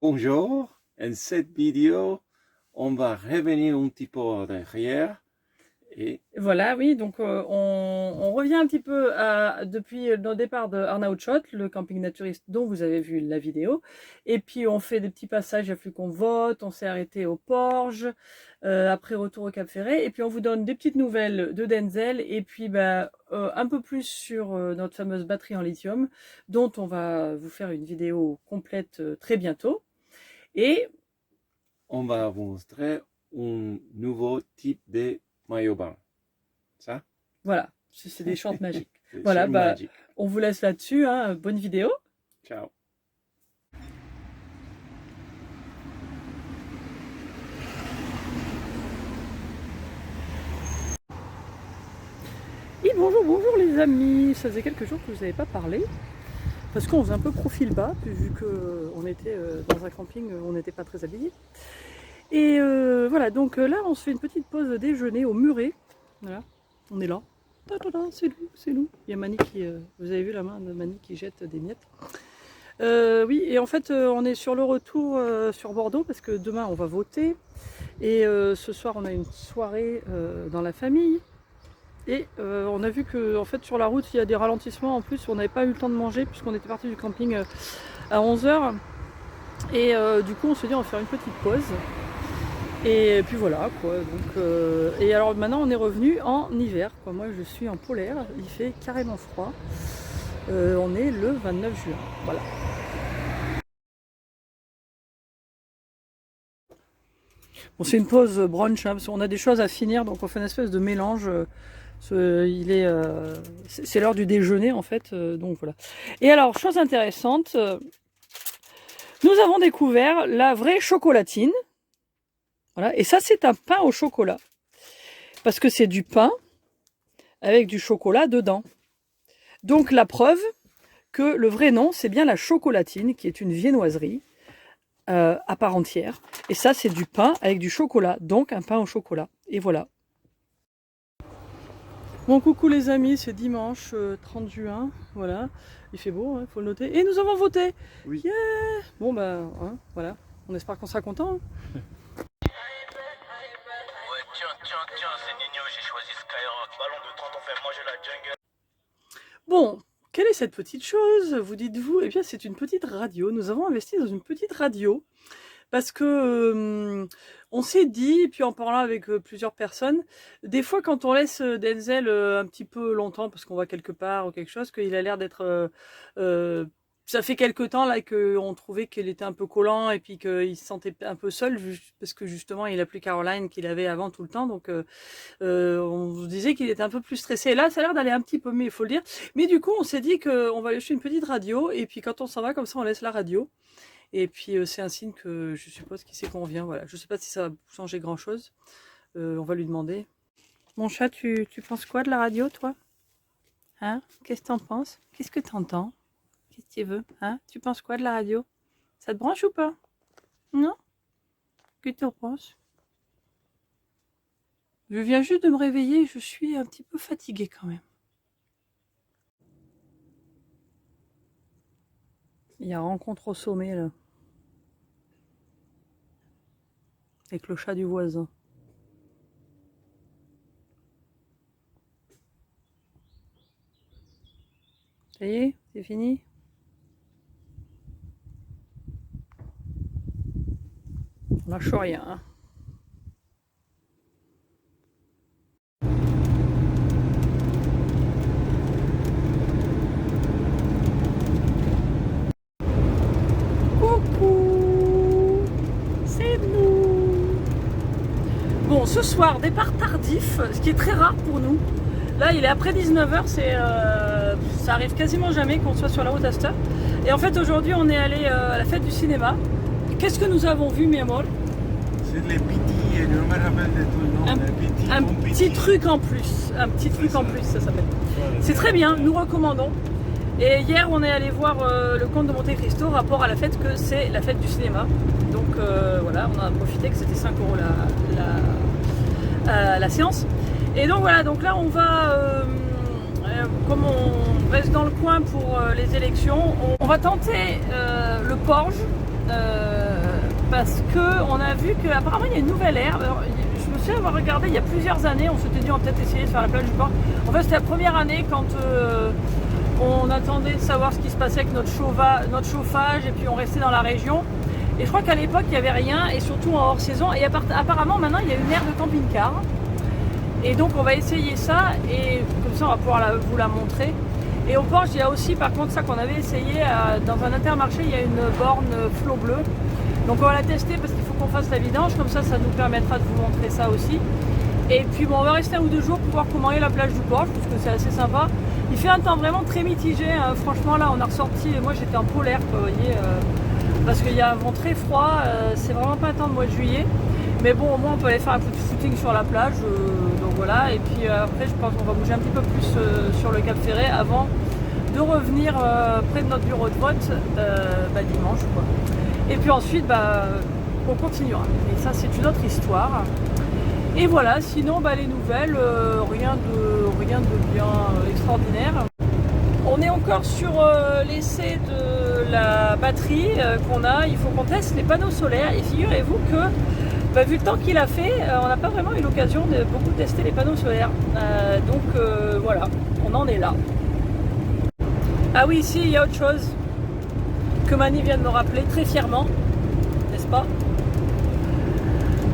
Bonjour, en cette vidéo, on va revenir un petit peu en arrière. Et Voilà, oui, donc on revient un petit peu depuis nos départs de Arnautschot, le camping naturiste dont vous avez vu la vidéo. Et puis on fait des petits passages, il a fallu qu'on vote, on s'est arrêté au Porge, après retour au Cap Ferret. Et puis on vous donne des petites nouvelles de Denzel et puis un peu plus sur notre fameuse batterie en lithium, dont on va vous faire une vidéo complète très bientôt. Et on va vous montrer un nouveau type de maillot bain. Ça, voilà, c'est des chantes magiques. c'est Voilà, magique. on vous laisse là-dessus, hein. Bonne vidéo. Ciao. Et bonjour les amis, ça faisait quelques jours que vous n'avez pas parlé, parce qu'on faisait un peu profil bas, vu qu'on était dans un camping où on n'était pas très habillés. Et voilà, donc là on se fait une petite pause déjeuner au muret, voilà, on est là, c'est nous, il y a Mani qui, vous avez vu la main de Mani qui jette des miettes. Oui, et en fait on est sur le retour sur Bordeaux, parce que demain on va voter, et ce soir on a une soirée dans la famille. Et on a vu que en fait, sur la route, il y a des ralentissements. En plus, on n'avait pas eu le temps de manger puisqu'on était parti du camping à 11 h. Et du coup, on s'est dit on va faire une petite pause. Et puis voilà, quoi. Donc, et alors maintenant, on est revenu en hiver, quoi. Moi, je suis en polaire. Il fait carrément froid. On est le 29 juin. Voilà. Bon, c'est une pause brunch, hein, parce qu'on a des choses à finir. Donc, on fait une espèce de mélange. C'est l'heure du déjeuner en fait, donc voilà. Et alors, chose intéressante, nous avons découvert la vraie chocolatine. Voilà, et ça c'est un pain au chocolat. Parce que c'est du pain avec du chocolat dedans. Donc la preuve que le vrai nom c'est bien la chocolatine, qui est une viennoiserie à part entière. Et ça c'est du pain avec du chocolat, donc un pain au chocolat. Et voilà. Bon, coucou les amis, c'est dimanche 30 juin, voilà, il fait beau, il faut le noter. Et nous avons voté. Oui. Yeah. Bon hein, voilà, on espère qu'on sera content. Ouais, tiens, c'est Nino, j'ai choisi Skyrock. Ballon de 30, on fait manger la jungle. Bon, quelle est cette petite chose, vous dites-vous? Eh bien, c'est une petite radio. Nous avons investi dans une petite radio. Parce que on s'est dit, et puis en parlant avec plusieurs personnes, des fois quand on laisse Denzel un petit peu longtemps, parce qu'on va quelque part ou quelque chose, qu'il a l'air d'être... ça fait quelque temps là qu'on trouvait qu'il était un peu collant et puis qu'il se sentait un peu seul, parce que justement il a plus Caroline qu'il avait avant tout le temps, donc on se disait qu'il était un peu plus stressé. Et là ça a l'air d'aller un petit peu mieux, il faut le dire. Mais du coup on s'est dit qu'on va lâcher une petite radio, et puis quand on s'en va comme ça on laisse la radio. Et puis c'est un signe que je suppose qu'il sait qu'on revient. Voilà. Je ne sais pas si ça va changer grand chose. On va lui demander. Mon chat, tu penses quoi de la radio, toi? Hein? Qu'est-ce que t'en penses? Qu'est-ce que t'entends? Qu'est-ce que tu veux? Hein? Tu penses quoi de la radio? Ça te branche ou pas? Non? Qu'est-ce que tu en penses? Je viens juste de me réveiller, je suis un petit peu fatiguée quand même. Il y a rencontre au sommet là. Avec le chat du voisin. Ça y est, c'est fini? On lâche rien. Hein. Coucou, c'est nous. Bon, ce soir, départ tardif, ce qui est très rare pour nous. Là, il est après 19 h, ça arrive quasiment jamais qu'on soit sur la route à cette heure. Et en fait, aujourd'hui, on est allé à la fête du cinéma. Qu'est-ce que nous avons vu, mi amor? C'est les petits, je me rappelle de tout le nom. Un petit truc en plus. Un petit truc en plus, ça s'appelle. C'est très bien, nous recommandons. Et hier, on est allé voir le Comte de Monte Cristo, rapport à la fête que c'est la fête du cinéma. Donc voilà, on a profité que c'était 5 € la séance. Et donc voilà, donc là on va, comme on reste dans le coin pour les élections, on va tenter le Porge parce que on a vu qu'apparemment il y a une nouvelle ère. Alors, je me souviens avoir regardé il y a plusieurs années, on s'était dit on va peut-être essayer de faire la plage du port. En fait c'était la première année quand on attendait de savoir ce qui se passait avec notre chauffage et puis on restait dans la région. Et je crois qu'à l'époque il n'y avait rien et surtout en hors saison. Et apparemment maintenant il y a une ère de camping-car. Et donc on va essayer ça et comme ça on va pouvoir vous la montrer. Et au Porche, il y a aussi par contre ça qu'on avait essayé dans un Intermarché, il y a une borne flot bleu. Donc on va la tester parce qu'il faut qu'on fasse la vidange, comme ça ça nous permettra de vous montrer ça aussi. Et puis bon, on va rester 1 ou 2 jours pour voir comment est la plage du Porche, parce que c'est assez sympa. Il fait un temps vraiment très mitigé, hein. Franchement là on a ressorti, moi j'étais en polaire quoi, vous voyez, parce qu'il y a un vent très froid, c'est vraiment pas un temps de mois de juillet. Mais bon, au moins on peut aller faire un peu de footing sur la plage, donc voilà. Et puis après, je pense qu'on va bouger un petit peu plus sur le Cap Ferret avant de revenir près de notre bureau de vote dimanche, quoi. Et puis ensuite, on continuera. Et ça, c'est une autre histoire. Et voilà, sinon, les nouvelles, rien de bien extraordinaire. On est encore sur l'essai de la batterie qu'on a. Il faut qu'on teste les panneaux solaires. Et figurez-vous que vu le temps qu'il a fait, on n'a pas vraiment eu l'occasion de beaucoup tester les panneaux solaires. Donc voilà, on en est là. Ah oui, ici il y a autre chose que Mani vient de me rappeler très fièrement, n'est-ce pas?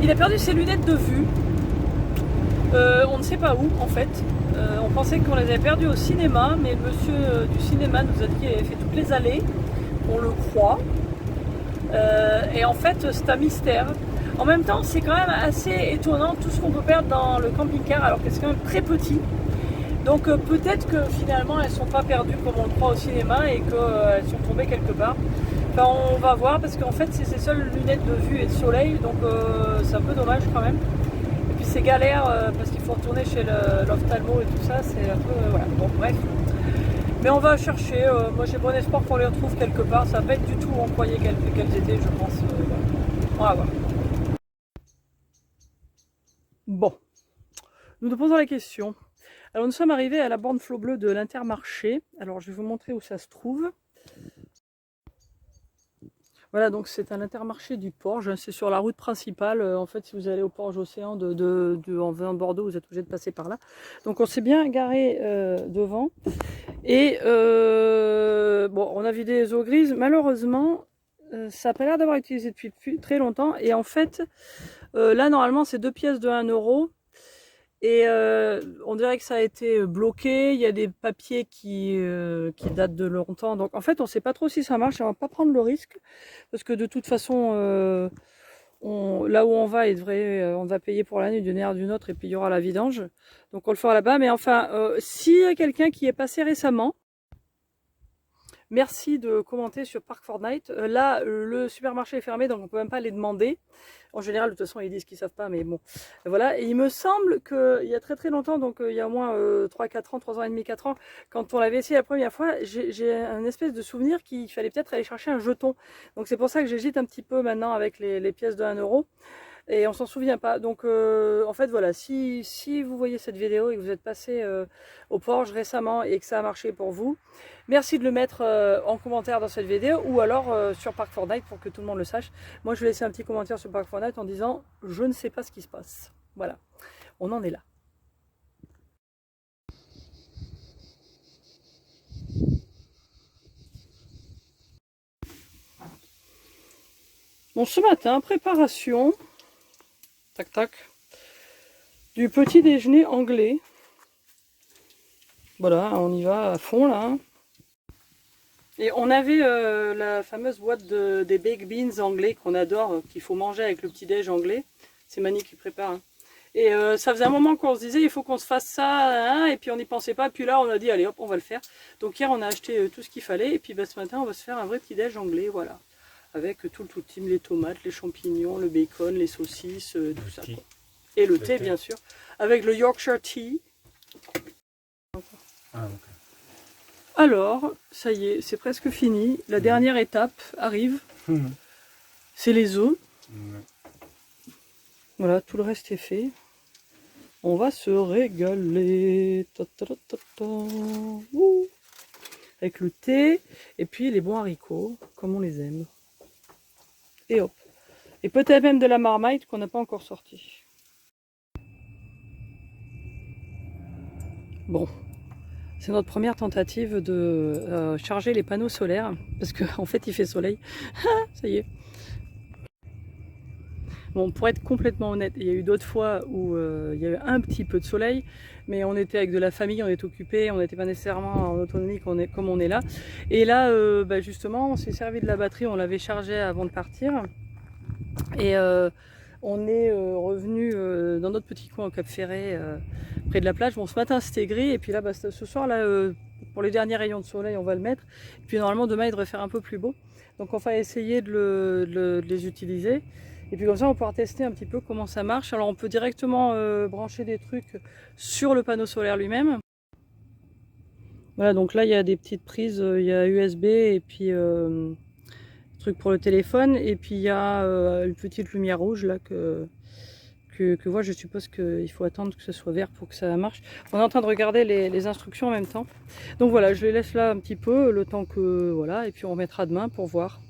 Il a perdu ses lunettes de vue. On ne sait pas où en fait. On pensait qu'on les avait perdues au cinéma, mais le monsieur du cinéma nous a dit qu'il avait fait toutes les allées. On le croit. Et en fait, c'est un mystère. En même temps, c'est quand même assez étonnant tout ce qu'on peut perdre dans le camping-car alors que c'est quand même très petit. Donc peut-être que finalement elles ne sont pas perdues comme on le croit au cinéma et qu'elles sont tombées quelque part. Enfin, on va voir parce qu'en fait c'est ses seules lunettes de vue et de soleil, donc c'est un peu dommage quand même. Et puis c'est galère parce qu'il faut retourner chez l'ophtalmo et tout ça, c'est un peu... voilà, bon bref. Mais on va chercher, moi j'ai bon espoir qu'on les retrouve quelque part, ça va pas être du tout où on croyait qu'elles étaient je pense. Voilà. On va voir. Bon, nous nous posons la question. Alors nous sommes arrivés à la borne flot bleu de l'Intermarché. Alors je vais vous montrer où ça se trouve. Voilà, donc c'est à l'Intermarché du Porge, c'est sur la route principale. En fait, si vous allez au Porge Océan en venant de Bordeaux, vous êtes obligé de passer par là. Donc on s'est bien garé devant. Et bon, on a vidé les eaux grises. Malheureusement, ça n'a pas l'air d'avoir été utilisé depuis très longtemps. Et en fait, là normalement c'est 2 pièces de 1 €. Et on dirait que ça a été bloqué, il y a des papiers qui datent de longtemps. Donc en fait, on ne sait pas trop si ça marche, on ne va pas prendre le risque. Parce que de toute façon, là où on va, on va payer pour l'année d'une manière ou d'une autre et puis il y aura la vidange. Donc on le fera là-bas. Mais enfin, s'il y a quelqu'un qui est passé récemment, merci de commenter sur Park Fortnite. Là, le supermarché est fermé, donc on ne peut même pas les demander. En général, de toute façon, ils disent qu'ils ne savent pas, mais bon. Voilà, et il me semble qu'il y a très très longtemps, donc il y a au moins 3-4 ans, 3 ans et demi, 4 ans, quand on l'avait essayé la première fois, j'ai un espèce de souvenir qu'il fallait peut-être aller chercher un jeton. Donc c'est pour ça que j'hésite un petit peu maintenant avec les pièces de 1 €. Et on s'en souvient pas. Donc en fait voilà, si vous voyez cette vidéo et que vous êtes passé au Porge récemment et que ça a marché pour vous, merci de le mettre en commentaire dans cette vidéo ou alors sur Park Fortnite pour que tout le monde le sache. Moi je vais laisser un petit commentaire sur Park Fortnite en disant je ne sais pas ce qui se passe. Voilà, on en est là. Bon, ce matin, préparation, tac tac, du petit déjeuner anglais. Voilà, on y va à fond là. Et on avait la fameuse boîte des baked beans anglais qu'on adore, qu'il faut manger avec le petit déj anglais. C'est Mani qui prépare. Hein. Et ça faisait un moment qu'on se disait il faut qu'on se fasse ça, hein, et puis on n'y pensait pas. Puis là on a dit allez hop on va le faire. Donc hier on a acheté tout ce qu'il fallait et puis ce matin on va se faire un vrai petit déj anglais, voilà. Avec tout le team, les tomates, les champignons, le bacon, les saucisses, tout ça. Quoi. Et le thé bien sûr, avec le Yorkshire Tea. Ah, ok. Alors, ça y est, c'est presque fini. La dernière étape arrive. C'est les œufs. Voilà, tout le reste est fait. On va se régaler. Ta -ta -ta -ta -ta. Avec le thé et puis les bons haricots, comme on les aime. Et hop. Et peut-être même de la Marmite qu'on n'a pas encore sorti. Bon, c'est notre première tentative de charger les panneaux solaires, parce qu'en fait il fait soleil. Ça y est. Bon, pour être complètement honnête, il y a eu d'autres fois où il y avait un petit peu de soleil, mais on était avec de la famille, on était occupés, on n'était pas nécessairement en autonomie comme on est là. Et là, justement, on s'est servi de la batterie, on l'avait chargée avant de partir. Et on est revenu dans notre petit coin au Cap Ferret, près de la plage. Bon, ce matin c'était gris, et puis là, ce soir, là, pour les derniers rayons de soleil, on va le mettre. Et puis normalement, demain, il devrait faire un peu plus beau. Donc on va essayer de les utiliser. Et puis comme ça, on va pouvoir tester un petit peu comment ça marche. Alors on peut directement brancher des trucs sur le panneau solaire lui-même. Voilà, donc là, il y a des petites prises, il y a USB et puis truc pour le téléphone. Et puis il y a une petite lumière rouge là que moi, je suppose qu'il faut attendre que ce soit vert pour que ça marche. On est en train de regarder les instructions en même temps. Donc voilà, je les laisse là un petit peu, le temps que... Voilà, et puis on remettra demain pour voir.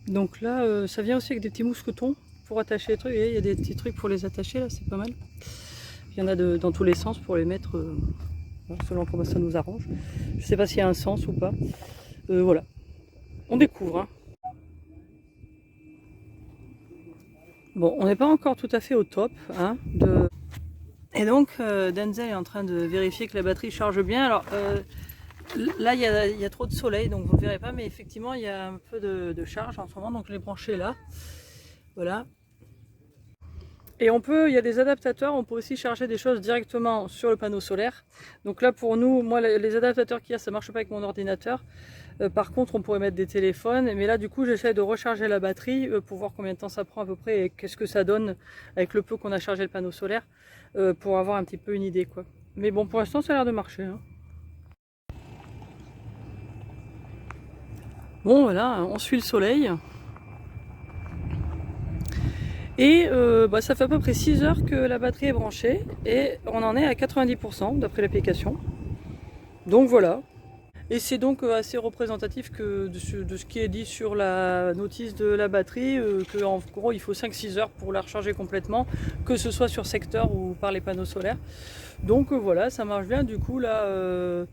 Donc là, ça vient aussi avec des petits mousquetons pour attacher les trucs. Et il y a des petits trucs pour les attacher là, c'est pas mal. Il y en a dans tous les sens pour les mettre selon comment ça nous arrange. Je sais pas s'il y a un sens ou pas. Voilà, on découvre. Hein. Bon, on n'est pas encore tout à fait au top. Hein, Et donc, Denzel est en train de vérifier que la batterie charge bien. Alors, là, il y a trop de soleil, donc vous ne verrez pas, mais effectivement, il y a un peu de charge en ce moment, donc je l'ai branché là. Voilà. Et il y a des adaptateurs, on peut aussi charger des choses directement sur le panneau solaire. Donc là, pour nous, moi, les adaptateurs qu'il y a, ça ne marche pas avec mon ordinateur. Par contre, on pourrait mettre des téléphones. Mais là, du coup, j'essaie de recharger la batterie pour voir combien de temps ça prend à peu près et qu'est-ce que ça donne avec le peu qu'on a chargé le panneau solaire pour avoir un petit peu une idée, quoi. Mais bon, pour l'instant, ça a l'air de marcher. Hein. Bon, voilà, on suit le soleil. Et ça fait à peu près 6 heures que la batterie est branchée et on en est à 90% d'après l'application. Donc voilà. Et c'est donc assez représentatif de ce qui est dit sur la notice de la batterie, qu'en gros il faut 5-6 heures pour la recharger complètement, que ce soit sur secteur ou par les panneaux solaires. Donc voilà, ça marche bien. Du coup là...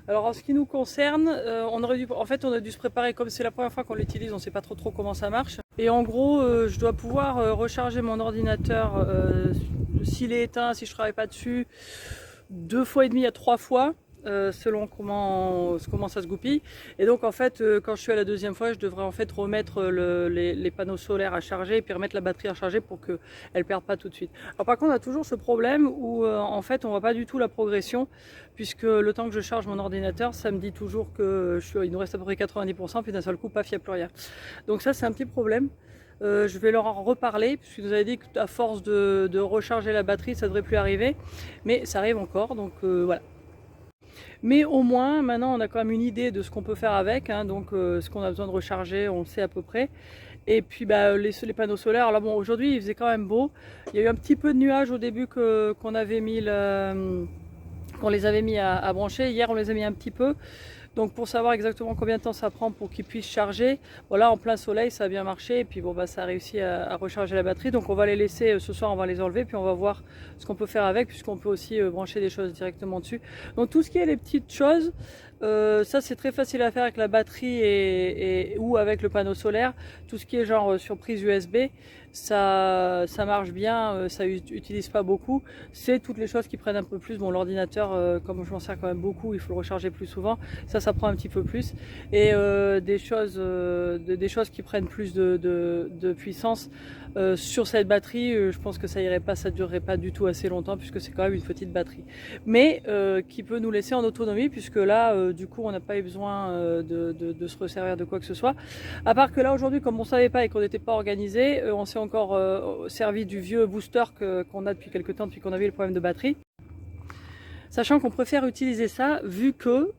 Alors en ce qui nous concerne, on a dû se préparer, comme c'est la première fois qu'on l'utilise, on ne sait pas trop comment ça marche. Et en gros, je dois pouvoir recharger mon ordinateur s'il est éteint, si je ne travaille pas dessus, 2 fois et demi à 3 fois. Selon comment ça se goupille. Et donc en fait, quand je suis à la deuxième fois, je devrais en fait remettre les panneaux solaires à charger et puis remettre la batterie à charger pour qu'elle ne perde pas tout de suite. Alors par contre, on a toujours ce problème où en fait, on voit pas du tout la progression, puisque le temps que je charge mon ordinateur, ça me dit toujours que il nous reste à peu près 90%, puis d'un seul coup, paf, il n'y a plus rien. Donc ça, c'est un petit problème. Je vais leur en reparler, puisqu'ils nous avaient dit qu'à force de recharger la batterie, ça ne devrait plus arriver. Mais ça arrive encore, donc voilà. Mais au moins, maintenant, on a quand même une idée de ce qu'on peut faire avec. Hein, donc, ce qu'on a besoin de recharger, on le sait à peu près. Et puis, les panneaux solaires. Alors bon, aujourd'hui, il faisait quand même beau. Il y a eu un petit peu de nuages au début qu'on avait mis qu'on les avait mis à brancher. Hier, on les a mis un petit peu. Donc pour savoir exactement combien de temps ça prend pour qu'ils puissent charger, voilà, en plein soleil ça a bien marché et puis bon ça a réussi à recharger la batterie. Donc on va les laisser ce soir, on va les enlever puis on va voir ce qu'on peut faire avec, puisqu'on peut aussi brancher des choses directement dessus. Donc tout ce qui est les petites choses, ça c'est très facile à faire avec la batterie ou avec le panneau solaire. Tout ce qui est genre sur prise USB, ça marche bien, ça utilise pas beaucoup. C'est toutes les choses qui prennent un peu plus. Bon, l'ordinateur, comme je m'en sers quand même beaucoup, il faut le recharger plus souvent. Ça prend un petit peu plus. Et des choses qui prennent plus de puissance sur cette batterie, je pense que ça durerait pas du tout assez longtemps, puisque c'est quand même une petite batterie. Mais qui peut nous laisser en autonomie, puisque là, du coup, on n'a pas eu besoin de se resservir de quoi que ce soit. À part que là, aujourd'hui, comme on savait pas et qu'on n'était pas organisé, on s'est encore servi du vieux booster qu'on a depuis quelques temps, depuis qu'on a vu le problème de batterie. Sachant qu'on préfère utiliser ça vu que,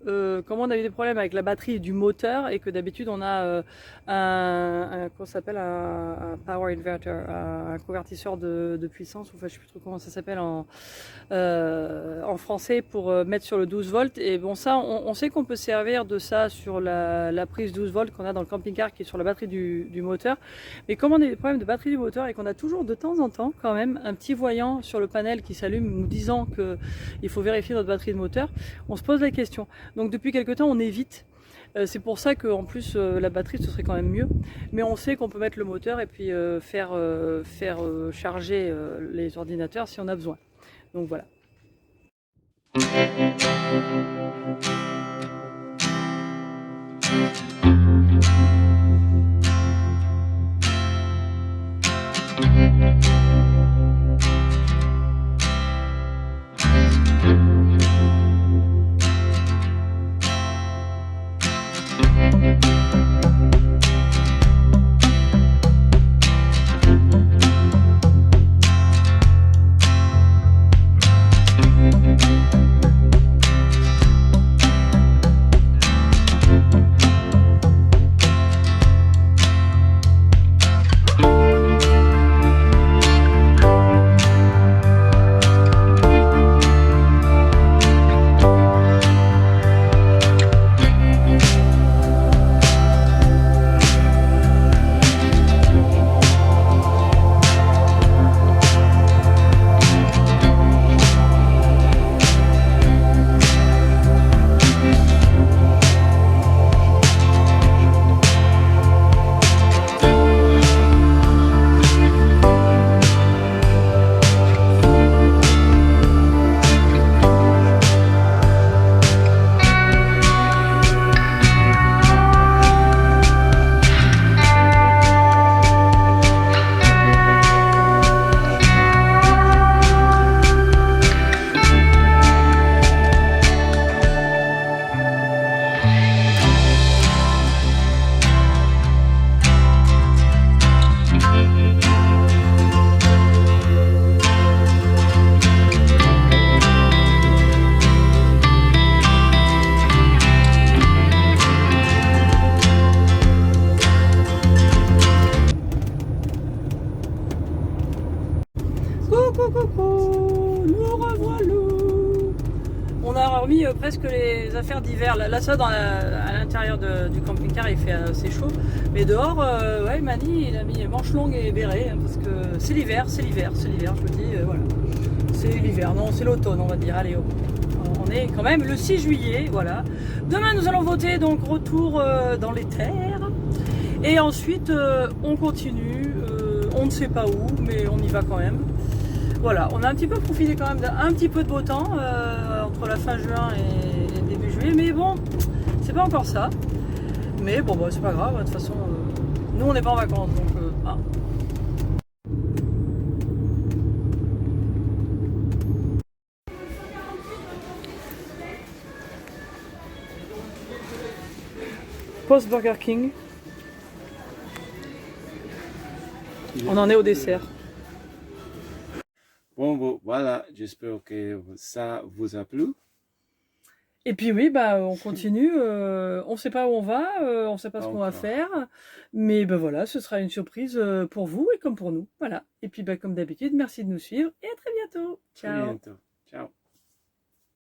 comme on a eu des problèmes avec la batterie du moteur et que d'habitude on a comment ça s'appelle, un power inverter, un convertisseur de puissance, ou enfin je sais plus trop comment ça s'appelle en français, pour mettre sur le 12 volts. Et bon, ça, on sait qu'on peut servir de ça sur la prise 12 volts qu'on a dans le camping-car qui est sur la batterie du moteur. Mais comme on a des problèmes de batterie du moteur et qu'on a toujours de temps en temps quand même un petit voyant sur le panel qui s'allume nous disant qu'il faut vérifier notre batterie de moteur, on se pose la question. Donc depuis quelques temps on évite. C'est pour ça qu'en plus la batterie ce serait quand même mieux. Mais on sait qu'on peut mettre le moteur et puis faire charger les ordinateurs si on a besoin. Donc voilà. Coucou, nous revoilà. On a remis presque les affaires d'hiver. Là ça, à l'intérieur du camping-car, il fait assez chaud. Mais dehors, ouais, Mani, il a mis manches longues et béret, hein, parce que c'est l'hiver, je vous dis, voilà. C'est l'hiver, non, c'est l'automne, on va dire. Allez, hop. On est quand même le 6 juillet, voilà. Demain, nous allons voter, donc retour dans les terres. Et ensuite, on continue, on ne sait pas où, mais on y va quand même. Voilà, on a un petit peu profité quand même d'un petit peu de beau temps entre la fin juin et début juillet, mais bon, c'est pas encore ça. Mais bon, bah, c'est pas grave, de toute façon, nous on n'est pas en vacances, donc hein. Post Burger King. On en est au dessert. Bon, voilà, j'espère que ça vous a plu. Et puis oui, bah on continue, on sait pas où on va, on sait pas ce qu'on va faire, mais ben voilà, ce sera une surprise pour vous et comme pour nous, voilà. Et puis bah comme d'habitude, merci de nous suivre et à très bientôt. Ciao. À bientôt. Ciao.